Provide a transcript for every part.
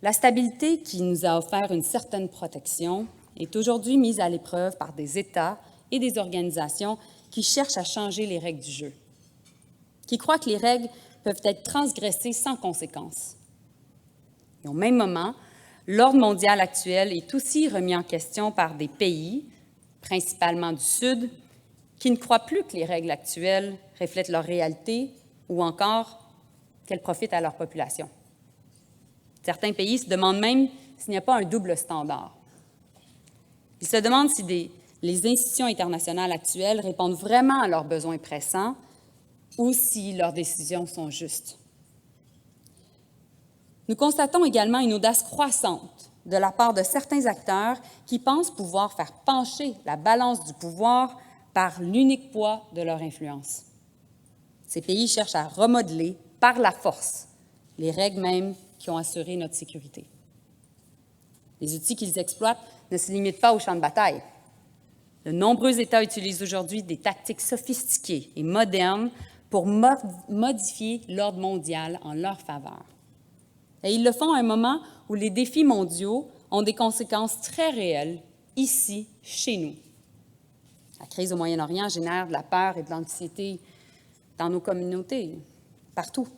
La stabilité qui nous a offert une certaine protection est aujourd'hui mise à l'épreuve par des États et des organisations qui cherchent à changer les règles du jeu, qui croient que les règles peuvent être transgressées sans conséquence. Et au même moment, l'ordre mondial actuel est aussi remis en question par des pays, principalement du Sud, qui ne croient plus que les règles actuelles reflètent leur réalité ou encore qu'elles profitent à leur population. Certains pays se demandent même s'il n'y a pas un double standard. Ils se demandent si les institutions internationales actuelles répondent vraiment à leurs besoins pressants ou si leurs décisions sont justes. Nous constatons également une audace croissante de la part de certains acteurs qui pensent pouvoir faire pencher la balance du pouvoir par l'unique poids de leur influence. Ces pays cherchent à remodeler par la force les règles mêmes qui ont assuré notre sécurité. Les outils qu'ils exploitent ne se limitent pas au champ de bataille. De nombreux États utilisent aujourd'hui des tactiques sophistiquées et modernes pour modifier l'ordre mondial en leur faveur. Et ils le font à un moment où les défis mondiaux ont des conséquences très réelles, ici, chez nous. La crise au Moyen-Orient génère de la peur et de l'anxiété dans nos communautés, partout.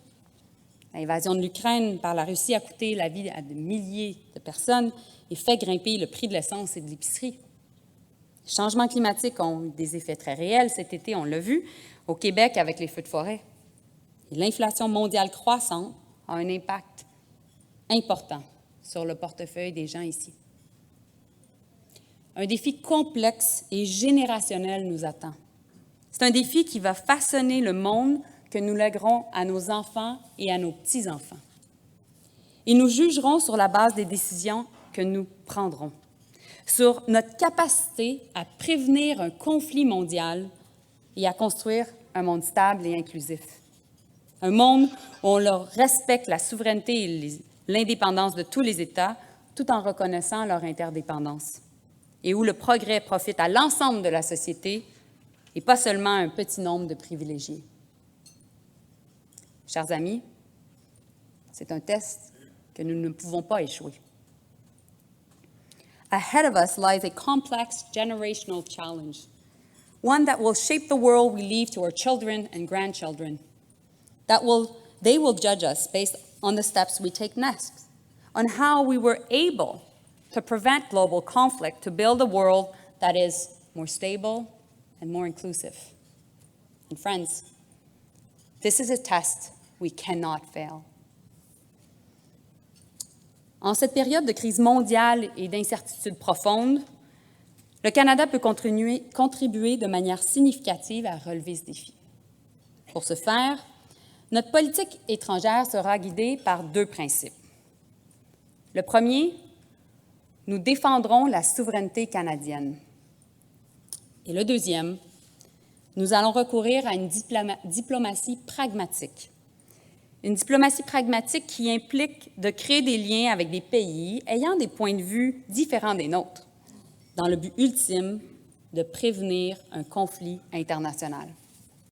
L'invasion de l'Ukraine par la Russie a coûté la vie à des milliers de personnes et fait grimper le prix de l'essence et de l'épicerie. Les changements climatiques ont eu des effets très réels cet été, on l'a vu, au Québec avec les feux de forêt. Et l'inflation mondiale croissante a un impact important sur le portefeuille des gens ici. Un défi complexe et générationnel nous attend. C'est un défi qui va façonner le monde que nous lèguerons à nos enfants et à nos petits-enfants. Et nous jugerons sur la base des décisions que nous prendrons, sur notre capacité à prévenir un conflit mondial et à construire un monde stable et inclusif. Un monde où on leur respecte la souveraineté et l'indépendance de tous les États, tout en reconnaissant leur interdépendance, et où le progrès profite à l'ensemble de la société et pas seulement à un petit nombre de privilégiés. Chers amis, c'est un test que nous ne pouvons pas échouer. Ahead of us lies a complex generational challenge, one that will shape the world we leave to our children and grandchildren. They will judge us based on the steps we take next, on how we were able to prevent global conflict to build a world that is more stable and more inclusive. And friends, this is a test we cannot fail. En cette période de crise mondiale et d'incertitude profonde, le Canada peut contribuer de manière significative à relever ce défi. Pour ce faire, notre politique étrangère sera guidée par deux principes. Le premier, nous défendrons la souveraineté canadienne. Et le deuxième, nous allons recourir à une diplomatie pragmatique. Une diplomatie pragmatique qui implique de créer des liens avec des pays ayant des points de vue différents des nôtres, dans le but ultime de prévenir un conflit international.